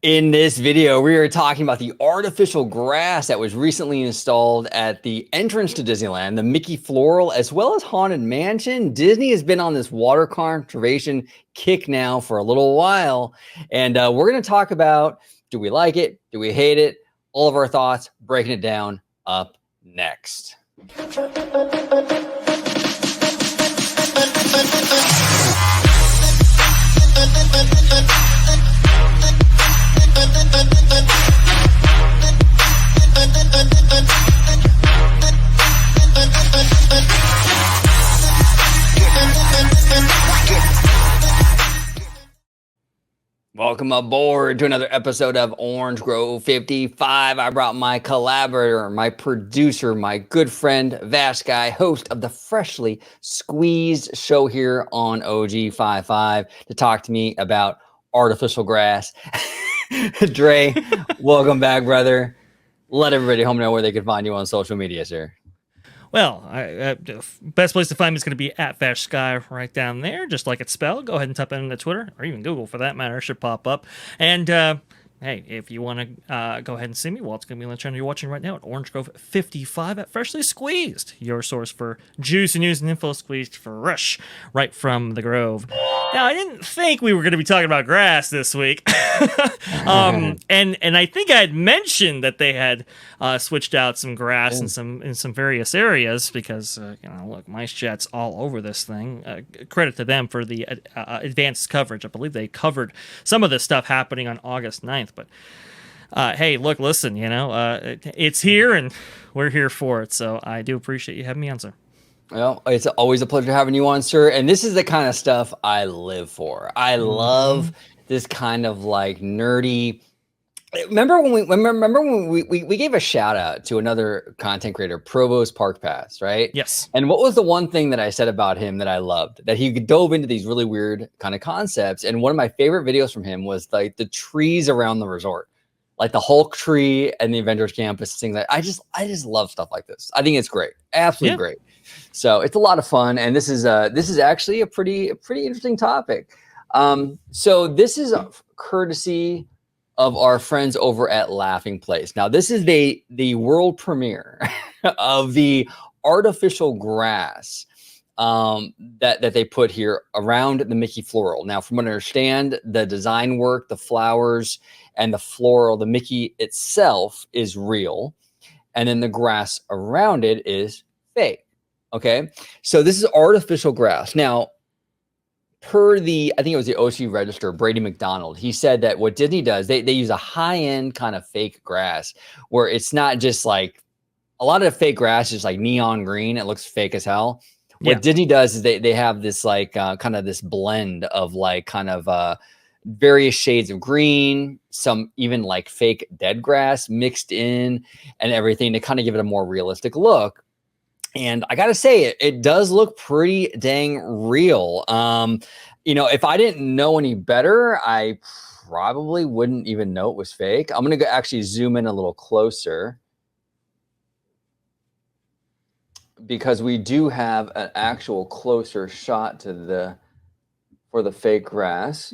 In this video, we are talking about the artificial grass that was recently installed at the entrance to Disneyland, the Mickey Floral, as well as Haunted Mansion. Disney has been on this water conservation kick now for a little while, and we're going to talk about, do we like it? Do we hate it? All of our thoughts, breaking it down up next. Welcome aboard to another episode of Orange Grove 55. I brought my collaborator, my producer, my good friend, Vash Guy, host of the Freshly Squeezed show here on OG55 to talk to me about artificial grass. Dre, welcome back, brother. Let everybody home know where they can find you on social media, sir. Well, best place to find me is going to be at Vash Sky right down there, just like it's spelled. Go ahead and type it into Twitter, or even Google for that matter. It should pop up. And hey, if you want to go ahead and see me, well, it's going to be on the channel you're watching right now at Orange Grove 55 at Freshly Squeezed, your source for juicy news and info squeezed fresh right from the Grove. Now, I didn't think we were going to be talking about grass this week. And I think I had mentioned that they had switched out some grass in some various areas because look, Mice Chat's all over this thing. Credit to them for the advanced coverage. I believe they covered some of this stuff happening on August 9th. But hey, look, listen, it's here and we're here for it. So I do appreciate you having me on, sir. Well, it's always a pleasure having you on, sir. And this is the kind of stuff I live for. I love this kind of like nerdy. Remember when we gave a shout out to another content creator, Provost Park Pass, right? Yes. And what was the one thing that I said about him that I loved? That he dove into these really weird kind of concepts. And one of my favorite videos from him was like the trees around the resort, like the Hulk tree and the Avengers Campus, things like I just love stuff like this. I think it's great, absolutely great. So it's a lot of fun, and this is actually a pretty interesting topic. So this is courtesy of our friends over at Laughing Place. Now, this is the world premiere of the artificial grass that they put here around the Mickey Floral. Now, from what I understand, the design work, the flowers, and the floral, the Mickey itself is real, and then the grass around it is fake. Okay, so this is artificial grass. Now, per I think it was the OC Register, Brady McDonald, he said that what Disney does, they use a high-end kind of fake grass where it's not just like, a lot of the fake grass is like neon green. It looks fake as hell. What Disney does is they have this like kind of this blend of like kind of various shades of green, some even like fake dead grass mixed in and everything to kind of give it a more realistic look. And I got to say, it does look pretty dang real. If I didn't know any better, I probably wouldn't even know it was fake. I'm going to actually zoom in a little closer because we do have an actual closer shot for the fake grass.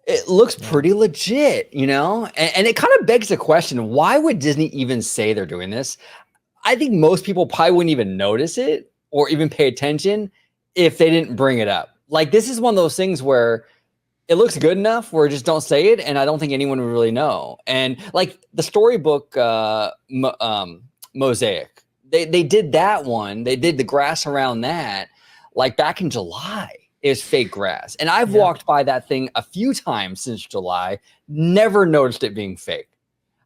It looks pretty legit, and it kind of begs the question, why would Disney even say they're doing this? I think most people probably wouldn't even notice it or even pay attention if they didn't bring it up. Like, this is one of those things where it looks good enough where just don't say it, and I don't think anyone would really know. And like the storybook mosaic, they did that one. They did the grass around that like back in July. Is fake grass. And I've walked by that thing a few times since July, never noticed it being fake.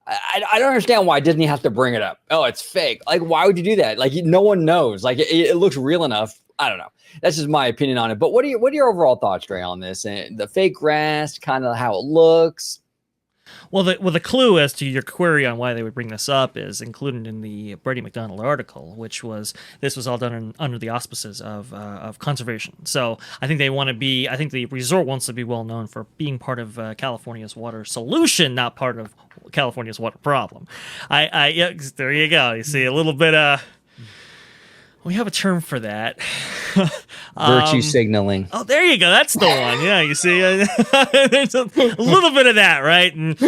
I don't understand why Disney has to bring it up. Oh, it's fake. Like, why would you do that? Like, no one knows. Like, it looks real enough. I don't know. That's just my opinion on it. But what are your overall thoughts, Dre, on this? And the fake grass, kind of how it looks. Well, the clue as to your query on why they would bring this up is included in the Brady McDonald article, which was this was all done under the auspices of conservation. So I think they want to be. I think the resort wants to be well known for being part of California's water solution, not part of California's water problem. There you go. You see a little bit. We have a term for that. Virtue signaling. Oh, there you go. That's the one. Yeah, you see, there's a little bit of that, right? And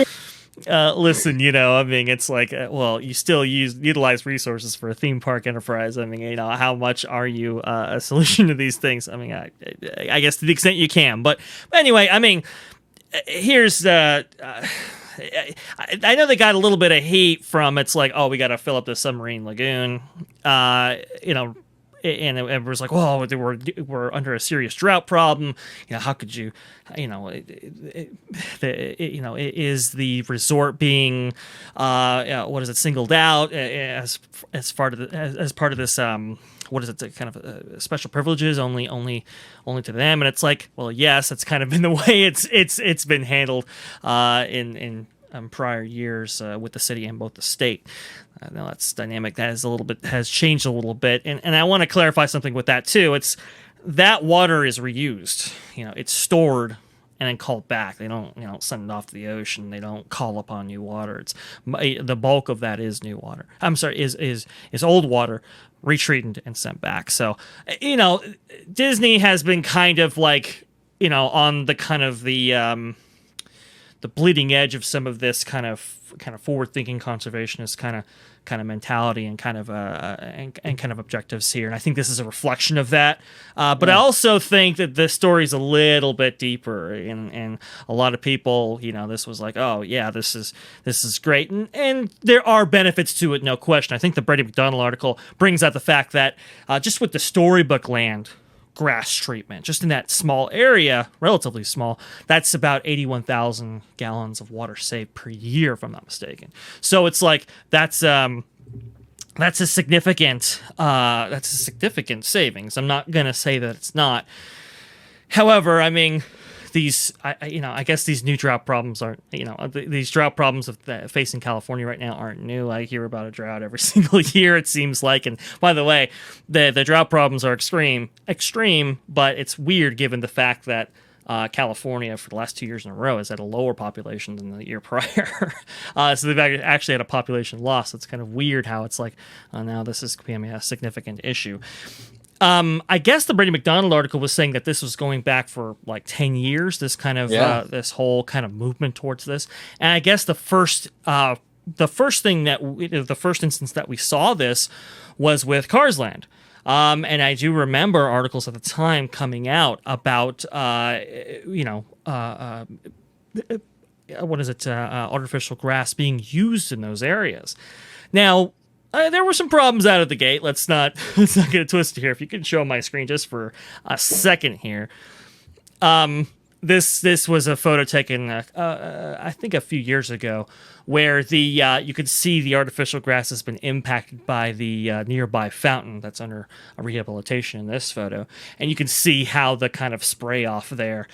Listen, I mean, it's like, well, you still utilize resources for a theme park enterprise. I mean, how much are you a solution to these things? I mean, I guess to the extent you can. But anyway, I mean, here's I know they got a little bit of heat from it's like, oh, we got to fill up the submarine lagoon, and it was like, well, we're under a serious drought problem. How could you, is the resort being, what is it, singled out as part of this, what is it, kind of special privileges only to them? And it's like, well, yes, that's kind of been the way it's been handled in prior years with the city and both the state. Now that's dynamic. That has changed a little bit, and I want to clarify something with that too. It's that water is reused. It's stored and then called back. They don't send it off to the ocean. They don't call upon new water. It's the bulk of that is new water. I'm sorry, is old water retreated and sent back. So Disney has been kind of like on the kind of the bleeding edge of some of this kind of forward-thinking conservationist kind of mentality and kind of objectives here, and I think this is a reflection of that. But I also think that this story is a little bit deeper, and a lot of people, this was like, oh yeah, this is great, and there are benefits to it, no question. I think the Brady McDonald article brings out the fact that just with the storybook land grass treatment, just in that small area, relatively small, that's about 81,000 gallons of water saved per year, if I'm not mistaken. So it's like that's a significant savings. I'm not gonna say that it's not. However, I mean, I guess these new drought problems aren't, these drought problems facing California right now aren't new. I hear about a drought every single year, it seems like. And by the way, the drought problems are extreme, but it's weird given the fact that California for the last 2 years in a row has had a lower population than the year prior. So they've actually had a population loss. It's kind of weird how it's like, now this is becoming a significant issue. I guess the Brady McDonald article was saying that this was going back for like 10 years, this kind of this whole kind of movement towards this. And I guess the first instance that we saw this was with Cars Land. And I do remember articles at the time coming out about, artificial grass being used in those areas. Now, there were some problems out of the gate. Let's not get it twisted here. If you can show my screen just for a second here. This was a photo taken, I think, a few years ago, where you could see the artificial grass has been impacted by the nearby fountain that's under a rehabilitation in this photo, and you can see how the kind of spray off there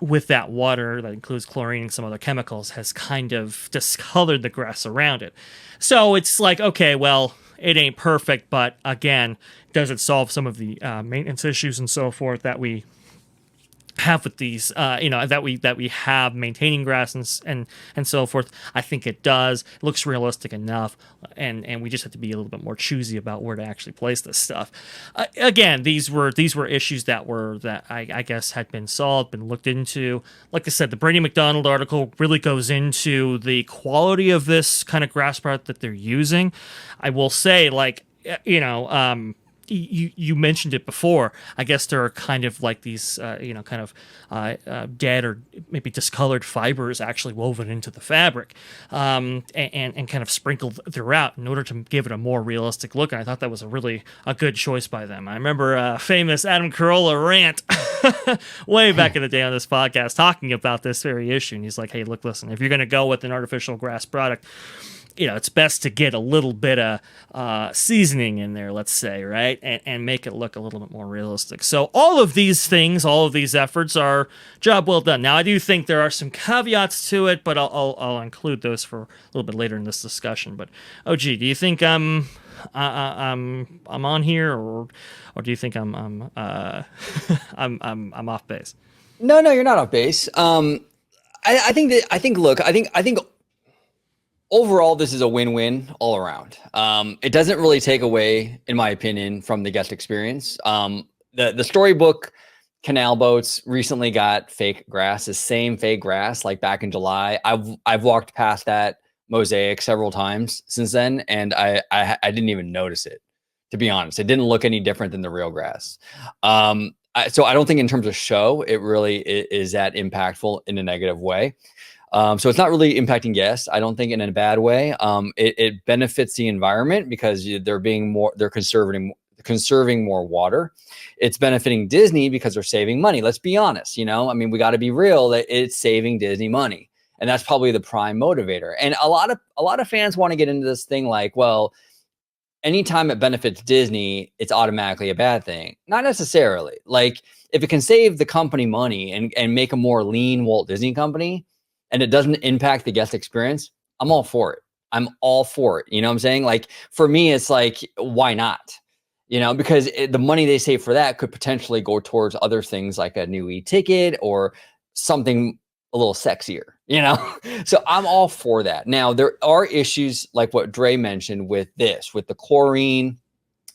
with that water that includes chlorine and some other chemicals has kind of discolored the grass around it. So it's like, okay, well, it ain't perfect, but again, does it solve some of the maintenance issues and so forth that we have with these, that we have maintaining grass and so forth? I think it does. It looks realistic enough, and we just have to be a little bit more choosy about where to actually place this stuff. Again, these were issues that I guess had been solved, been looked into. Like I said, the Brady McDonald article really goes into the quality of this kind of grass product that they're using. I will say, like, you mentioned it before. I guess there are kind of like these, dead or maybe discolored fibers actually woven into the fabric, and kind of sprinkled throughout in order to give it a more realistic look. And I thought that was a good choice by them. I remember a famous Adam Carolla rant way back in the day on this podcast talking about this very issue. And he's like, hey, look, listen, if you're going to go with an artificial grass product, it's best to get a little bit of seasoning in there, let's say, right? And make it look a little bit more realistic. So all of these things, all of these efforts are job well done. Now, I do think there are some caveats to it, but I'll include those for a little bit later in this discussion. But, OG, do you think I'm on here, or do you think I'm off base? No, you're not off base. I think overall, this is a win-win all around. It doesn't really take away, in my opinion, from the guest experience. The storybook canal boats recently got fake grass, the same fake grass like back in July. I've walked past that mosaic several times since then, and I didn't even notice it. To be honest, it didn't look any different than the real grass. So I don't think in terms of show, it really is that impactful in a negative way. So it's not really impacting guests, I don't think, in a bad way. It benefits the environment because they're conserving more water. It's benefiting Disney because they're saving money. Let's be honest, I mean, we got to be real that it's saving Disney money. And that's probably the prime motivator. And a lot of fans want to get into this thing like, well, anytime it benefits Disney, it's automatically a bad thing. Not necessarily. Like, if it can save the company money and make a more lean Walt Disney company, and it doesn't impact the guest experience, I'm all for it. I'm all for it. You know what I'm saying? Like, for me, it's like, why not? Because the money they save for that could potentially go towards other things like a new e-ticket or something a little sexier, So I'm all for that. Now, there are issues like what Dre mentioned with the chlorine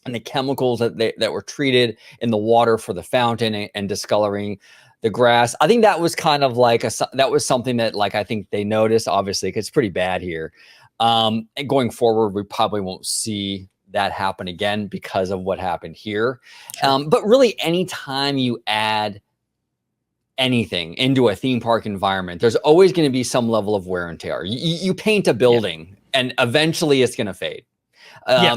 and the chemicals that were treated in the water for the fountain and discoloring the grass. I think that was kind of like that was something that, like, I think they noticed, obviously, because it's pretty bad here. And going forward, we probably won't see that happen again because of what happened here. Sure. But really, anytime you add anything into a theme park environment, there's always going to be some level of wear and tear. You paint a building, and eventually it's going to fade.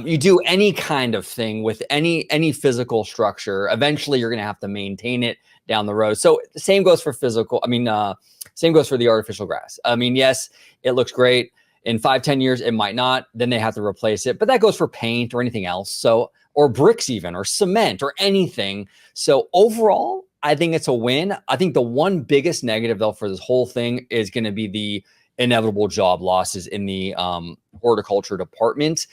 You do any kind of thing with any physical structure, eventually you're going to have to maintain it down the road. So the same goes for same goes for the artificial grass. I mean, yes, it looks great. In 5-10 years, it might not. Then they have to replace it. But that goes for paint or anything else. So, or bricks even, or cement, or anything. So overall, I think it's a win. I think the one biggest negative, though, for this whole thing is going to be the inevitable job losses in the horticulture department.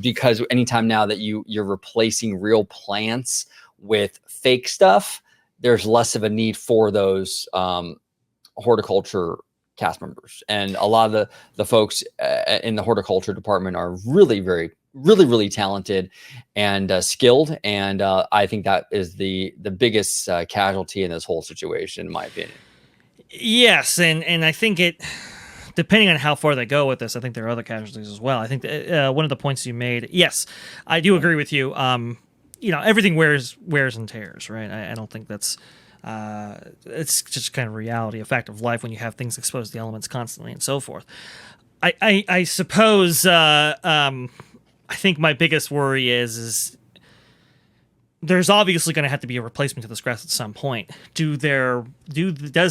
Because anytime now that you're replacing real plants with fake stuff, there's less of a need for those horticulture cast members. And a lot of the folks in the horticulture department are really talented and skilled. And I think that is the biggest casualty in this whole situation, in my opinion. Yes. And I think depending on how far they go with this, I think there are other casualties as well. I think one of the points you made, yes, I do agree with you. Everything wears and tears, right? I don't think that's it's just kind of reality, a fact of life when you have things exposed to the elements constantly and so forth. I suppose I think my biggest worry is there's obviously going to have to be a replacement to this grass at some point. Does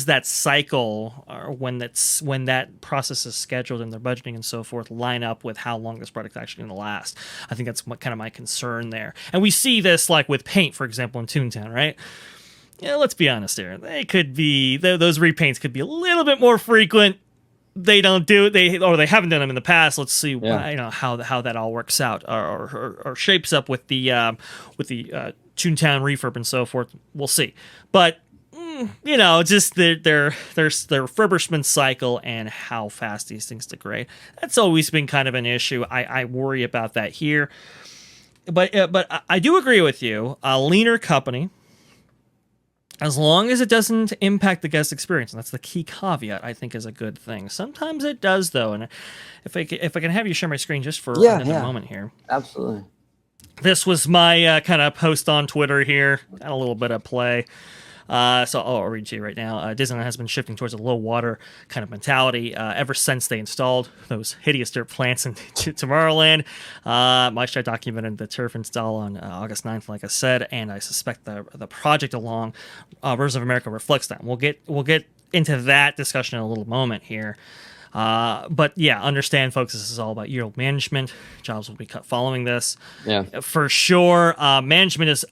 that cycle, or when that process is scheduled and their budgeting and so forth, line up with how long this product's actually going to last? I think that's kind of my concern there. And we see this like with paint, for example, in Toontown, right? Yeah, let's be honest here. Those repaints could be a little bit more frequent. They don't do it. They haven't done them in the past. Let's see, how that all works out or shapes up with the Toontown refurb and so forth. We'll see. But just their refurbishment cycle and how fast these things degrade. That's always been kind of an issue. I worry about that here. But I do agree with you. A leaner company, as long as it doesn't impact the guest experience, and that's the key caveat, I think is a good thing. Sometimes it does, though, and if I can have you share my screen just for another moment here. Absolutely. This was my kind of post on Twitter here. Got a little bit of play. So I'll read to you right now. Disneyland has been shifting towards a low water kind of mentality ever since they installed those hideous dirt plants in Tomorrowland. My show documented the turf install on August 9th, like I said, and I suspect the project along Rivers of America reflects that. We'll get into that discussion in a little moment here. But yeah, understand, folks, this is all about yield management. Jobs will be cut following this. Yeah, for sure. Management is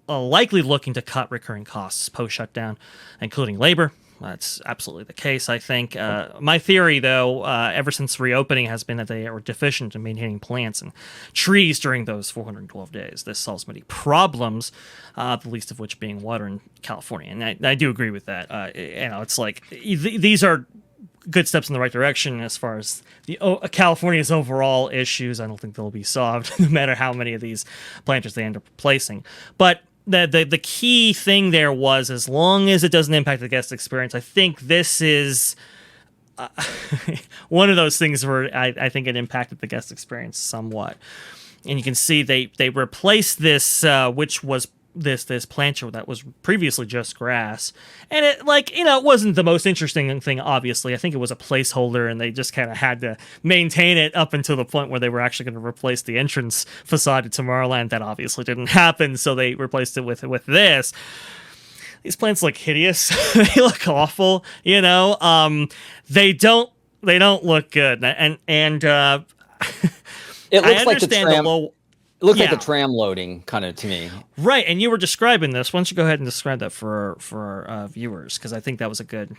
likely looking to cut recurring costs post-shutdown, including labor. That's absolutely the case, I think. My theory, though, ever since reopening has been that they were deficient in maintaining plants and trees during those 412 days. This solves many problems, the least of which being water in California. And I do agree with that. It's like these are good steps in the right direction as far as California's overall issues. I don't think they'll be solved no matter how many of these planters they end up replacing. But the key thing there was, as long as it doesn't impact the guest experience, I think this is one of those things where I think it impacted the guest experience somewhat. And you can see they replaced this, which was this planter that was previously just grass, and it, like, it wasn't the most interesting thing. Obviously, I think it was a placeholder, and they just kind of had to maintain it up until the point where they were actually going to replace the entrance facade to Tomorrowland. That obviously didn't happen, so they replaced it with this. These plants look hideous. They look awful. They don't look good, and It looks I like the understand tram. the low. It looks like Yeah. the tram loading kind of to me. Right, and you were describing this. Why don't you go ahead and describe that for our viewers? Because I think that was a good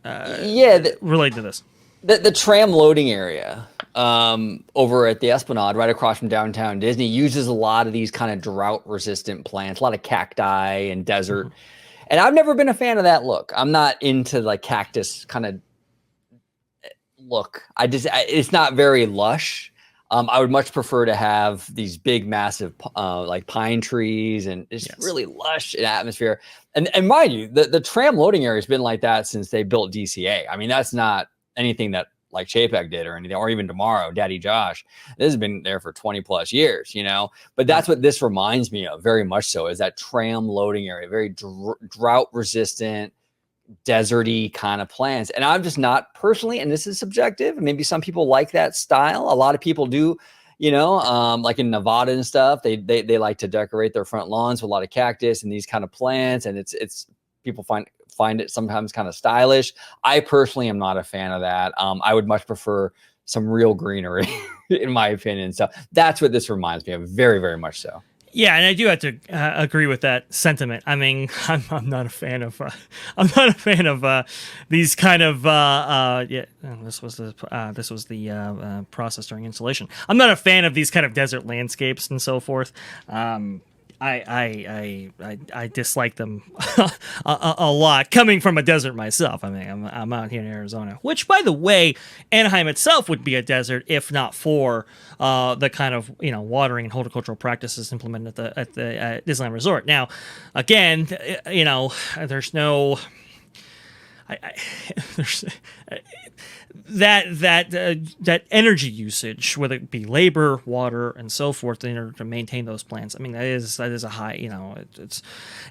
Yeah, related to this. the tram loading area over at the Esplanade, right across from downtown Disney, uses a lot of these kind of drought-resistant plants, a lot of cacti and desert. And I've never been a fan of that look. I'm not into like cactus kind of look. It's not very lush. I would much prefer to have these big, massive, like pine trees and it's really lush in atmosphere. And mind you, the tram loading area has been like that since they built DCA. I mean, that's not anything that like Chapek did or anything, or even Tomorrow, Daddy Josh. This has been there for 20 plus years, But that's what this reminds me of very much so, is that tram loading area, very drought resistant, deserty kind of plants. And I'm just not personally, and this is subjective, maybe some people like that style. A lot of people do, like in Nevada and stuff, they like to decorate their front lawns with a lot of cactus and these kind of plants. And it's people find it sometimes kind of stylish. I personally am not a fan of that. I would much prefer some real greenery in my opinion. So that's what this reminds me of, very, very much so. Yeah, and I do have to agree with that sentiment. I mean, I'm not a fan of these kind of this was the process during installation. I'm not a fan of these kind of desert landscapes and so forth. I dislike them a lot, coming from a desert myself. I mean, I'm out here in Arizona, which, by the way, Anaheim itself would be a desert if not for the kind of watering and horticultural practices implemented at the Disneyland Resort. Now, again, there's no. There's that energy usage, whether it be labor, water, and so forth, in order to maintain those plants. I mean, that is a high.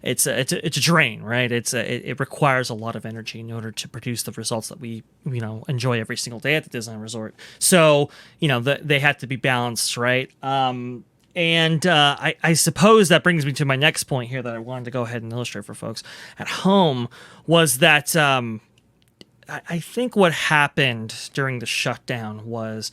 It's a drain, right? It requires a lot of energy in order to produce the results that we enjoy every single day at the Disneyland Resort. So they have to be balanced, right? And I suppose that brings me to my next point here that I wanted to go ahead and illustrate for folks at home, was that I think what happened during the shutdown was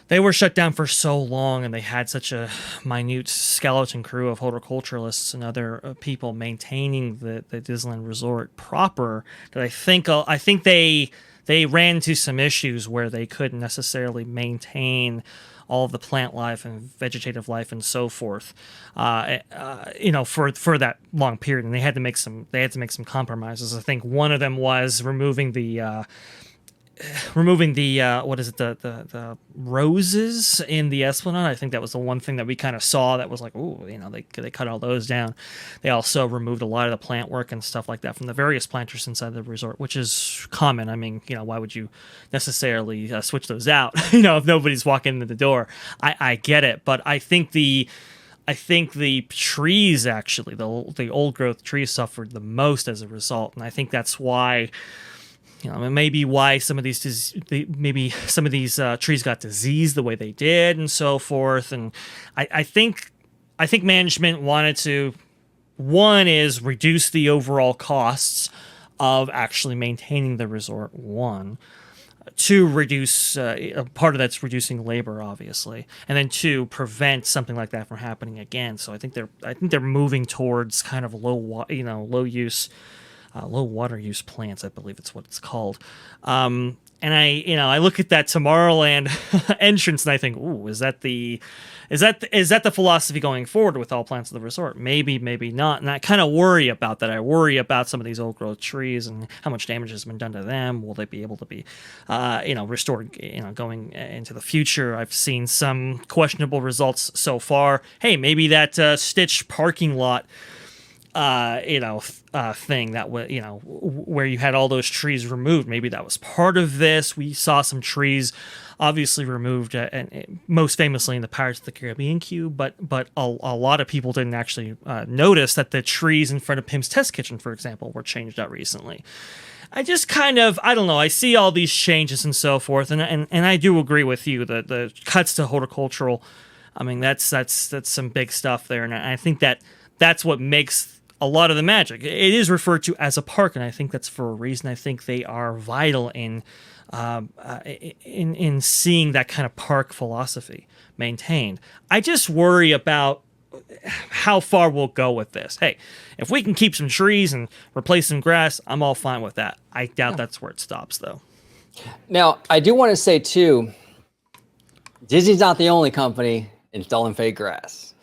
they were shut down for so long and they had such a minute skeleton crew of horticulturalists and other people maintaining the Disneyland Resort proper, that I think they ran into some issues where they couldn't necessarily maintain all of the plant life and vegetative life and so forth, for that long period, and they had to make some compromises. I think one of them was removing the the roses in the Esplanade. I think that was the one thing that we kind of saw that was like, they cut all those down. They also removed a lot of the plant work and stuff like that from the various planters inside the resort, which is common. I mean, why would you necessarily switch those out? If nobody's walking in the door. I get it, but I think the trees, actually, the old growth trees, suffered the most as a result, and I think that's why. Maybe why some of these trees got diseased the way they did and so forth. And I think management wanted to, one is reduce the overall costs of actually maintaining the resort. One, to reduce part of that's reducing labor, obviously, and then two, prevent something like that from happening again. So I think they're moving towards kind of low water use plants, I believe it's what it's called. And And I look at that Tomorrowland entrance and I think, ooh, is that the philosophy going forward with all plans of the resort? Maybe, maybe not. And I kind of worry about that. I worry about some of these old growth trees and how much damage has been done to them. Will they be able to be, restored, going into the future? I've seen some questionable results so far. Hey, maybe that Stitch parking lot thing that was, where you had all those trees removed. Maybe that was part of this. We saw some trees obviously removed, and most famously in the Pirates of the Caribbean queue, but a lot of people didn't actually notice that the trees in front of Pim's Test Kitchen, for example, were changed out recently. I just kind of, I don't know, I see all these changes and so forth, and I do agree with you that the cuts to horticultural, I mean, that's some big stuff there, and I think that's what makes a lot of the magic. It is referred to as a park, and I think that's for a reason. I think they are vital in seeing that kind of park philosophy maintained. I just worry about how far we'll go with this. Hey, if we can keep some trees and replace some grass, I'm all fine with that. I doubt that's where it stops, though. Now, I do want to say, too, Disney's not the only company installing fake grass.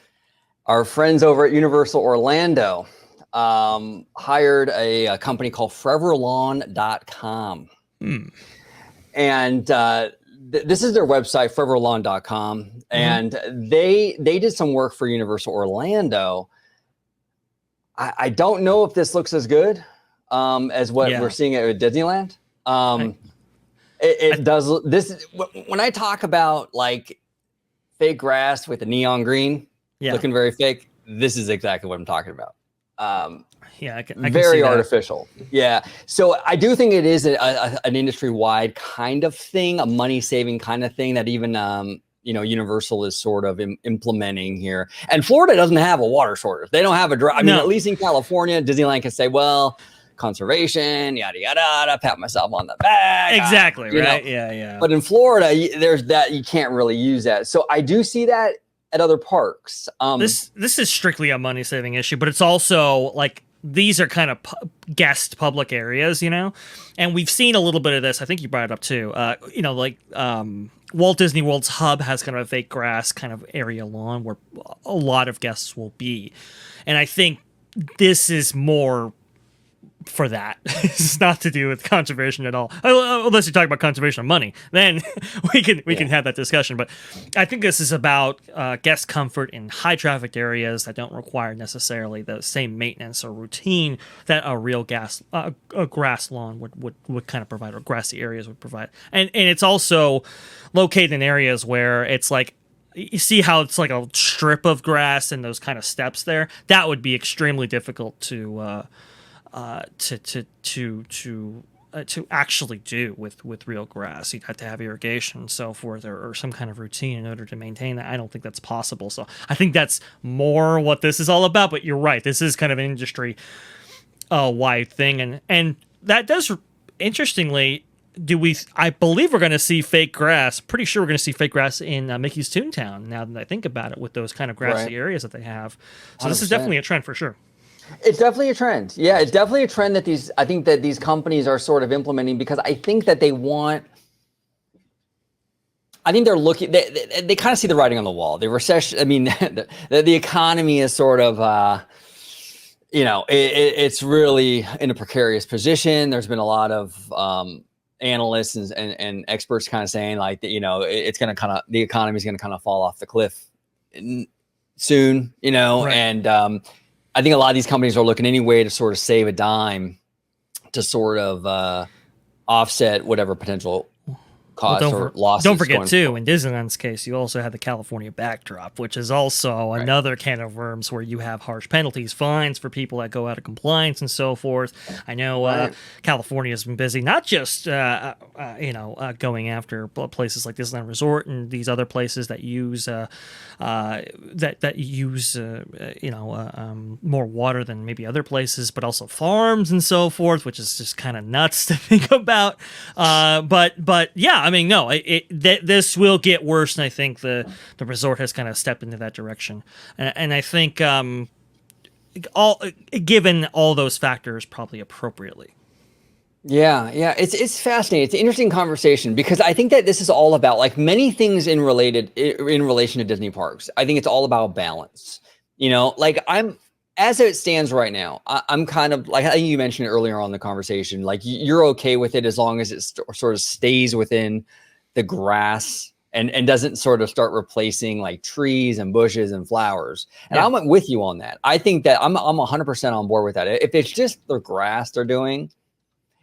Our friends over at Universal Orlando hired a company called Foreverlawn.com. And this is their website, Foreverlawn.com. And they did some work for Universal Orlando. I don't know if this looks as good as what we're seeing at Disneyland. It does. This, when I talk about like fake grass with the neon green looking very fake, this is exactly what I'm talking about. I can very see artificial. Yeah. So I do think it is an industry-wide kind of thing, a money-saving kind of thing that even Universal is sort of implementing here. And Florida doesn't have a water shortage. They don't have a drought. I mean, at least in California, Disneyland can say, well, conservation, yada yada yada, pat myself on the back. Exactly. Right. Yeah. But in Florida, there's that, you can't really use that. So I do see that at other parks. This is strictly a money saving issue, but it's also like these are kind of guest public areas, and we've seen a little bit of this. I think you brought it up too. Walt Disney World's hub has kind of a fake grass kind of area lawn where a lot of guests will be, and I think this is more for that. It's not to do with conservation at all, unless you're talking about conservation of money, then we can have that discussion. But I think this is about guest comfort in high trafficked areas that don't require necessarily the same maintenance or routine that a real a grass lawn would kind of provide, or grassy areas would provide. And it's also located in areas where it's like, you see how it's like a strip of grass and those kind of steps there. That would be extremely difficult to actually do with real grass. You'd have to have irrigation and so forth, or some kind of routine in order to maintain that. I don't think that's possible. So I think that's more what this is all about. But you're right, this is kind of an industry wide thing, and that does, interestingly, I believe we're going to see fake grass. Pretty sure we're going to see fake grass in Mickey's Toontown, now that I think about it, with those kind of grassy areas that they have. So 100%. This is definitely a trend for sure. It's definitely a trend. Yeah, it's definitely a trend that these companies are sort of implementing, because I think that they're looking, they kind of see the writing on the wall. The recession, I mean, the economy is sort of, it's really in a precarious position. There's been a lot of analysts and experts kind of saying like that, it's going to the economy is going to kind of fall off the cliff soon, right. And, I think a lot of these companies are looking any way to sort of save a dime to sort of offset whatever potential costs or losses. Don't forget, too, in Disneyland's case, you also have the California backdrop, which is also another can of worms where you have harsh penalties, fines for people that go out of compliance and so forth. I know California has been busy, not just going after places like Disneyland Resort and these other places that use more water than maybe other places, but also farms and so forth, which is just kind of nuts to think about. But yeah, I mean, no, this will get worse, and I think the resort has kind of stepped into that direction. And I think given all those factors, probably appropriately. Yeah, it's fascinating. It's an interesting conversation because I think that this is all about like many things in relation to Disney parks. I think it's all about balance. Like I'm as it stands right now, I'm kind of like I think you mentioned earlier on in the conversation. Like you're okay with it as long as it sort of stays within the grass and doesn't sort of start replacing like trees and bushes and flowers. And Yeah. I'm with you on that. I think that I'm 100% on board with that. If it's just the grass they're doing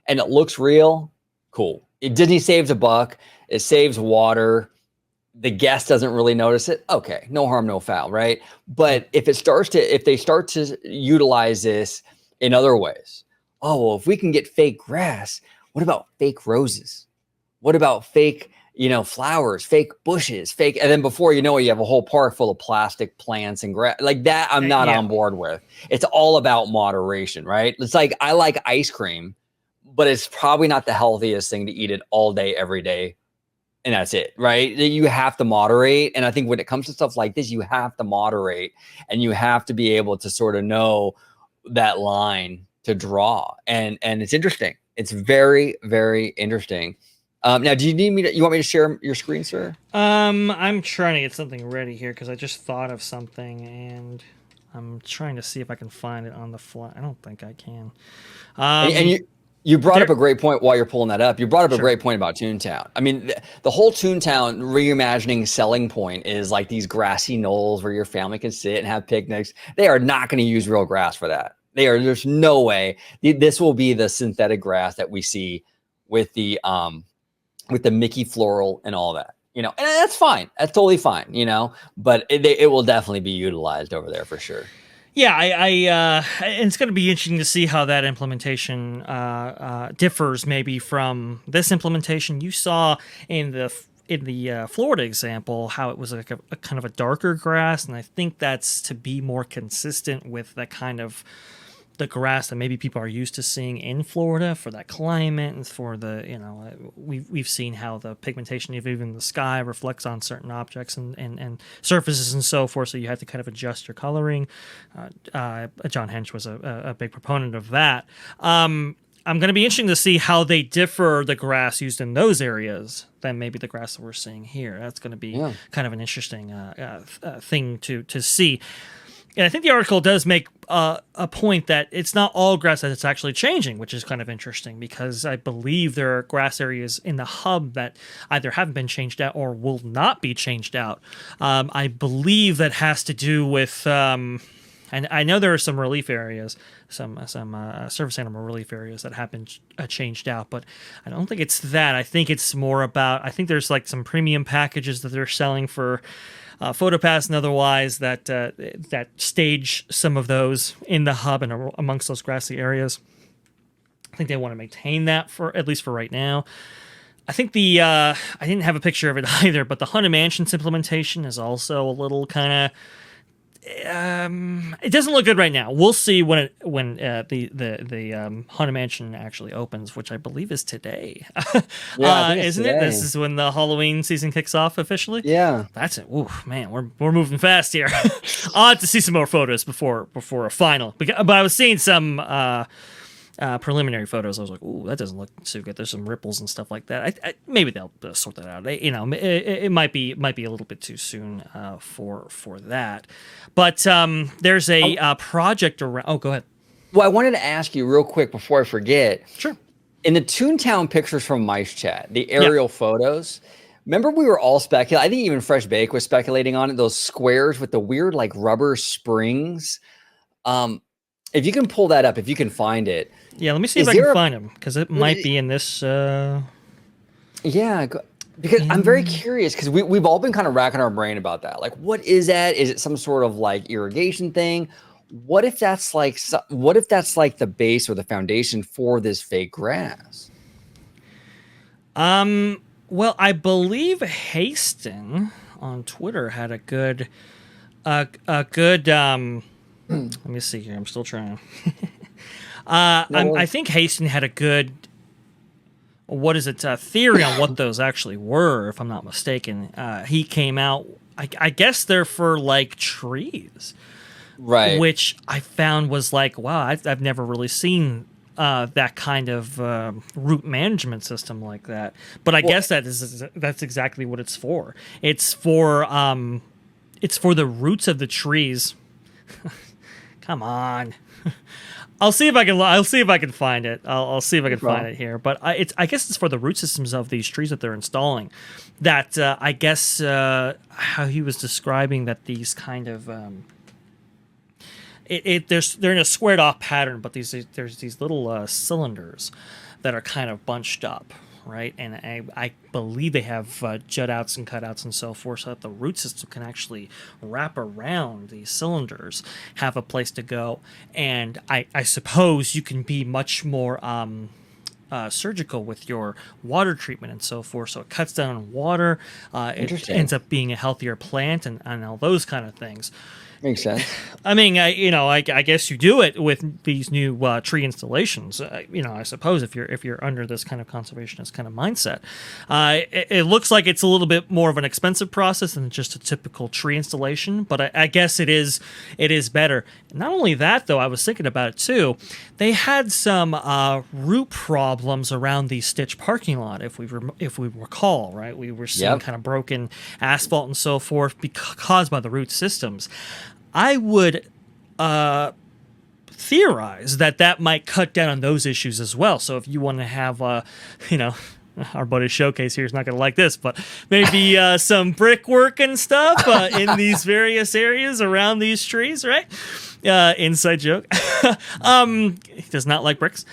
and it looks real, cool. Disney saves a buck. It saves water. The guest doesn't really notice it. Okay, no harm, no foul, right? But if they start to utilize this in other ways, oh well, if we can get fake grass, what about fake roses? What about fake, flowers, fake bushes, fake, and then before you know it, you have a whole park full of plastic plants and grass like that. I'm not Yeah. on board with. It's all about moderation, right? It's like I like ice cream, but it's probably not the healthiest thing to eat it all day, every day. And that's it, right? You have to moderate. And I think when it comes to stuff like this, you have to moderate and you have to be able to sort of know that line to draw. And it's interesting. It's very, very interesting. Now, do you need me you want me to share your screen, sir? I'm trying to get something ready here because I just thought of something and I'm trying to see if I can find it on the fly. I don't think I can. And you brought up there- a great point while you're pulling that up. You brought up a Sure. great point about Toontown. I mean, the whole Toontown reimagining selling point is like these grassy knolls where your family can sit and have picnics. They are not going to use real grass for that. There's no way. This will be the synthetic grass that we see with the Mickey floral and all that. And that's fine. That's totally fine. But it will definitely be utilized over there for sure. Yeah, and it's going to be interesting to see how that implementation differs maybe from this implementation. You saw in the Florida example how it was like a kind of a darker grass, and I think that's to be more consistent with that kind of the grass that maybe people are used to seeing in Florida for that climate and for we've seen how the pigmentation of even the sky reflects on certain objects and surfaces and so forth, so you have to kind of adjust your coloring. John Hench was a big proponent of that. I'm going to be interesting to see how they differ the grass used in those areas than maybe the grass that we're seeing here. That's going to be kind of an interesting thing to see. And I think the article does make a point that it's not all grass that it's actually changing, which is kind of interesting because I believe there are grass areas in the hub that either haven't been changed out or will not be changed out. I believe that has to do with, and I know there are some relief areas, some service animal relief areas that have been changed out, but I don't think it's that. I think it's more about, I think there's like some premium packages that they're selling for PhotoPass and otherwise that stage some of those in the hub and amongst those grassy areas. I think they want to maintain that for at least for right now. I think I didn't have a picture of it either, but the Haunted Mansions implementation is also a little kind of. It doesn't look good right now. We'll see when the Haunted Mansion actually opens, which I believe is today. Yeah, isn't today. it? This is when the Halloween season kicks off officially. Yeah, that's it. Ooh, man, we're moving fast here. I'll have to see some more photos before a final. But I was seeing some preliminary photos. I was like, ooh, that doesn't look too good. There's some ripples and stuff like that. Maybe they'll sort that out. It might be a little bit too soon for that. But there's a project around. Oh, go ahead. Well, I wanted to ask you real quick before I forget. Sure. In the Toontown pictures from Mice Chat, the aerial photos. Remember, we were all speculating. I think even Fresh Bake was speculating on it. Those squares with the weird like rubber springs. If you can pull that up, if you can find it. Yeah, let me see if I can find them because it might be in this. Yeah, because I'm very curious because we've all been kind of racking our brain about that. Like, what is that? Is it some sort of like irrigation thing? What if that's like the base or the foundation for this fake grass? Well, I believe Haston on Twitter had a good let me see here. I'm still trying. I think Haston had a good, theory on what those actually were, if I'm not mistaken. He came out, I guess they're for like trees. Right. Which I found was like, wow, I've never really seen that kind of root management system like that. But I guess that's exactly what it's for. It's for the roots of the trees. Come on. I'll see if I can. I'll see if I can find it. I'll see if I can find it here. But I guess it's for the root systems of these trees that they're installing. That I guess how he was describing that these kind of they're in a squared off pattern, but there's these little cylinders that are kind of bunched up, right? And I believe they have jut outs and cutouts and so forth, so that the root system can actually wrap around these cylinders, have a place to go, and I suppose you can be much more surgical with your water treatment and so forth. So it cuts down on water. It ends up being a healthier plant and all those kind of things. Makes sense. I mean, I guess you do it with these new tree installations. I suppose if you're under this kind of conservationist kind of mindset, it looks like it's a little bit more of an expensive process than just a typical tree installation. But I guess it is better. Not only that, though, I was thinking about it too. They had some root problems around the Stitch parking lot, if we recall, right? We were seeing kind of broken asphalt and so forth caused by the root systems. I would theorize that might cut down on those issues as well. So if you want to have, our buddy Showcase here is not going to like this, but maybe some brickwork and stuff in these various areas around these trees, right? Inside joke. He does not like bricks.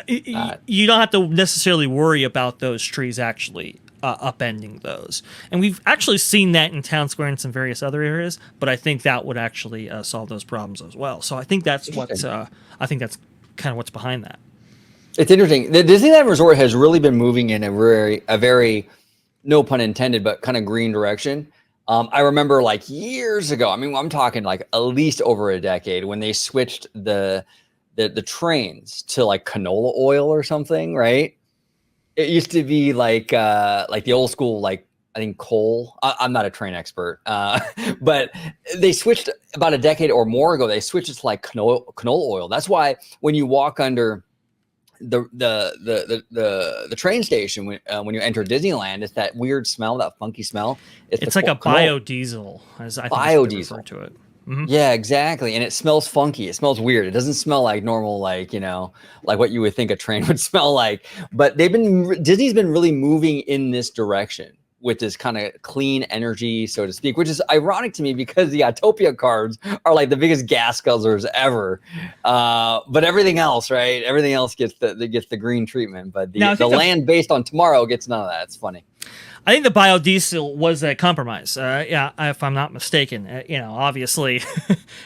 You don't have to necessarily worry about those trees actually upending those. And we've actually seen that in Town Square and some various other areas, but I think that would actually solve those problems as well. So I think that's kind of what's behind that. It's interesting. The Disneyland Resort has really been moving in a very, no pun intended, but kind of green direction. I remember like years ago, I mean, I'm talking like at least over a decade, when they switched the trains to like canola oil or something, right? It used to be like the old school, like I think coal. I'm not a train expert, but they switched about a decade or more ago. They switched it to like canola oil. That's why when you walk under the train station when you enter Disneyland, it's that weird smell, that funky smell. It's like a biodiesel, as I think biodiesel refer to it. Mm-hmm. Yeah, exactly. And it smells funky. It smells weird. It doesn't smell like normal, like what you would think a train would smell like. But Disney's been really moving in this direction with this kind of clean energy, so to speak, which is ironic to me because the Autopia cards are like the biggest gas guzzlers ever. But everything else, right? Everything else gets the green treatment. But the land based on Tomorrow gets none of that. It's funny. I think the biodiesel was a compromise. If I'm not mistaken. Obviously,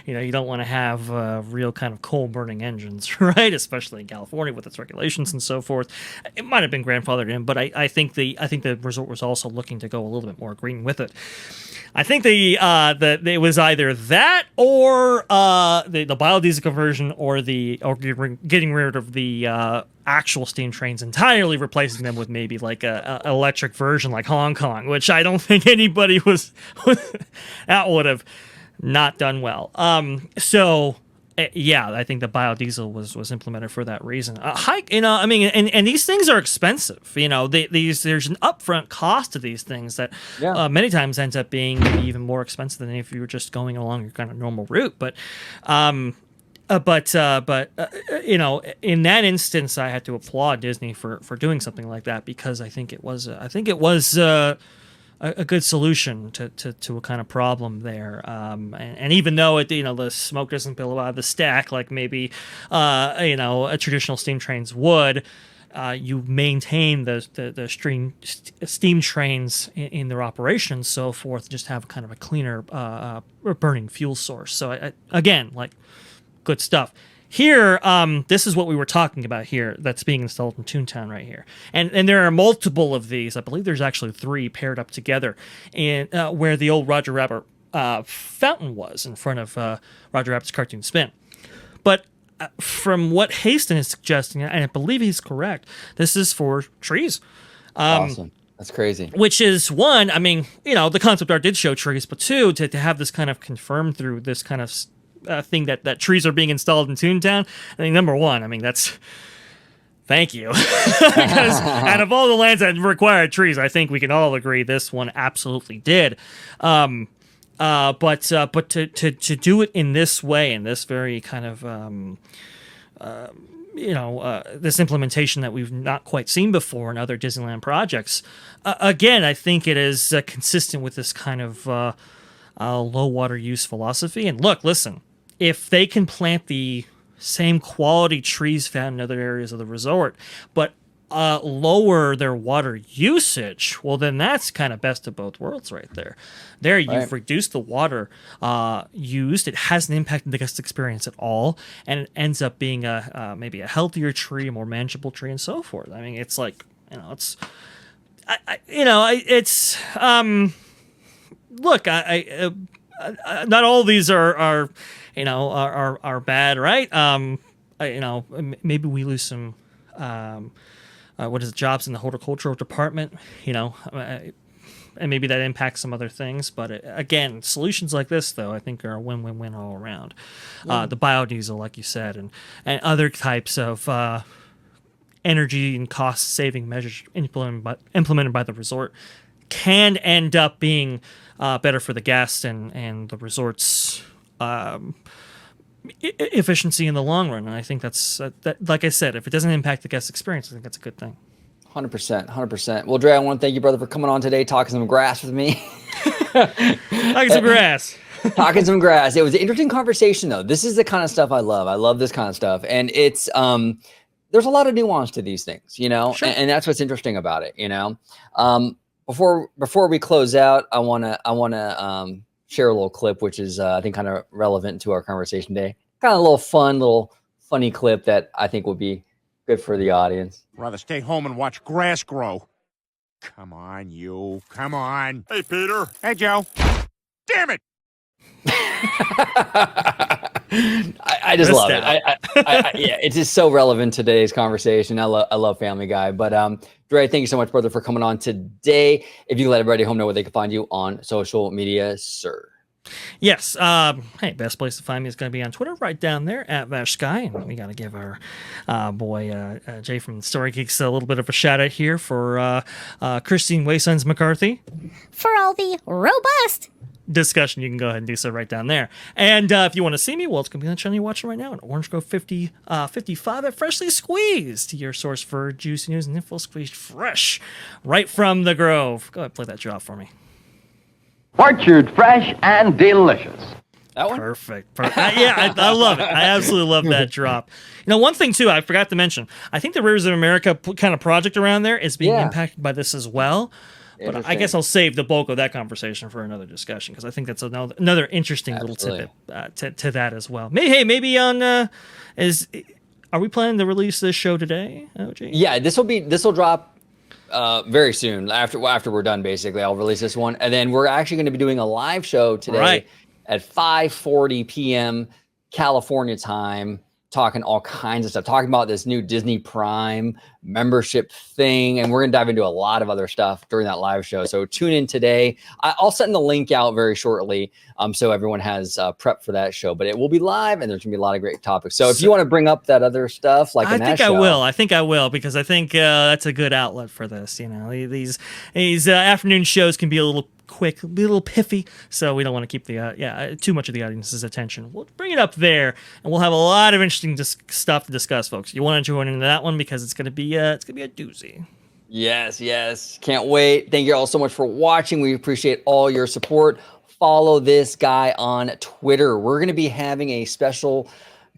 you don't want to have real kind of coal burning engines, right? Especially in California with its regulations and so forth. It might have been grandfathered in, but I think the resort was also looking to go a little bit more green with it. I think it was either that or the biodiesel conversion or getting rid of the actual steam trains entirely, replacing them with maybe like a electric version like Hong Kong, which I don't think anybody that would have not done well. I think the biodiesel was implemented for that reason. And these things are expensive. There's an upfront cost to these things that many times ends up being even more expensive than if you were just going along your kind of normal route. But in that instance, I had to applaud Disney for doing something like that, because I think it was a good solution to a kind of problem there. And even though the smoke doesn't billow out of the stack like maybe a traditional steam trains would, you maintain the steam trains in their operation and so forth, just have kind of a cleaner burning fuel source. So again, like, good stuff. Here, this is what we were talking about here that's being installed in Toontown right here. And there are multiple of these. I believe there's actually 3 paired up together, and where the old Roger Rabbit fountain was in front of Roger Rabbit's Cartoon Spin. But from what Haston is suggesting, and I believe he's correct, this is for trees. Awesome. That's crazy. Which is, one, I mean, the concept art did show trees, but 2, to have this kind of confirmed through this kind of thing that trees are being installed in Toontown. I think number one, I mean that's. Thank you. Because out of all the lands that required trees, I think we can all agree this one absolutely did. But to do it in this way, in this very kind of this implementation that we've not quite seen before in other Disneyland projects, again, I think it is consistent with this kind of low water use philosophy. And look, listen, if they can plant the same quality trees found in other areas of the resort, but lower their water usage, well, then that's kind of best of both worlds right there. There, you've reduced the water used. It hasn't impacted the guest experience at all, and it ends up being maybe a healthier tree, a more manageable tree, and so forth. I mean, it's like, it's, it's, look, not all of these are bad, right? Maybe we lose some, jobs in the horticultural department, and maybe that impacts some other things. But again, solutions like this, though, I think are a win-win-win all around. The biodiesel, like you said, and other types of energy and cost-saving measures implemented by the resort can end up being better for the guests and the resort's efficiency in the long run. And I think that's that. Like I said, if it doesn't impact the guest experience, I think that's a good thing. 100%. Well, Dre, I want to thank you, brother, for coming on today, talking some grass with me. Talking some grass. Talking some grass. It was an interesting conversation, though. This is the kind of stuff I love. I love this kind of stuff, and it's there's a lot of nuance to these things, Sure. and that's what's interesting about it, Before we close out, I wanna share a little clip, which is I think kind of relevant to our conversation today. Kind of a little funny clip that I think would be good for the audience. Rather stay home and watch grass grow. Come on, you. Come on. Hey, Peter. Hey, Joe. Damn it. I just love it. Yeah, it's just so relevant to today's conversation. I love Family Guy. But Dre, thank you so much, brother, for coming on today. If you could let everybody home know where they can find you on social media, sir. Yes. Hey, best place to find me is going to be on Twitter, right down there at VashSky. And we got to give our boy Jay from Story Geeks a little bit of a shout out here for Christine Waysons McCarthy. For all the robust discussion, you can go ahead and do so right down there. And if you want to see me, well, it's going to be on the channel you're watching right now at Orange Grove 55 at Freshly Squeezed, your source for juicy news and info squeezed fresh right from the Grove. Go ahead and play that drop for me. Orchard fresh and delicious. That one? Perfect. Yeah, I love it. I absolutely love that drop. One thing, too, I forgot to mention. I think the Rivers of America kind of project around there is being impacted by this as well. But I guess I'll save the bulk of that conversation for another discussion, because I think that's another interesting little tidbit to that as well. Maybe on are we planning to release this show today, OG? Yeah, this will drop very soon after we're done. Basically, I'll release this one, and then we're actually going to be doing a live show today at 5:40 p.m. California time, talking all kinds of stuff, talking about this new Disney Prime membership thing, and we're going to dive into a lot of other stuff during that live show. So tune in today. I'll send the link out very shortly, so everyone has prep for that show. But it will be live, and there's going to be a lot of great topics. So if you want to bring up that other stuff, like I think I will, because I think that's a good outlet for this. These afternoon shows can be a little quick, a little piffy, so we don't want to keep the too much of the audience's attention. We'll bring it up there, and we'll have a lot of interesting stuff to discuss, folks. You want to join into that one, because it's gonna be a doozy. Yes, can't wait. Thank you all so much for watching. We appreciate all your support. Follow this guy on Twitter. We're gonna be having a special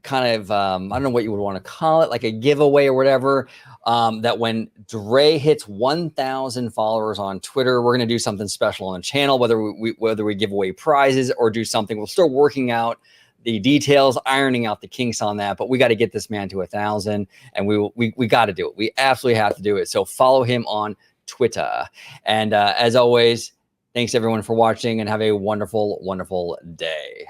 kind of I don't know what you would want to call it, like a giveaway or whatever. That when Dre hits 1,000 followers on Twitter, we're going to do something special on the channel, whether we give away prizes or do something. We're still working out the details, ironing out the kinks on that, but we got to get this man to 1,000, and we got to do it. We absolutely have to do it. So follow him on Twitter. And as always, thanks everyone for watching, and have a wonderful, wonderful day.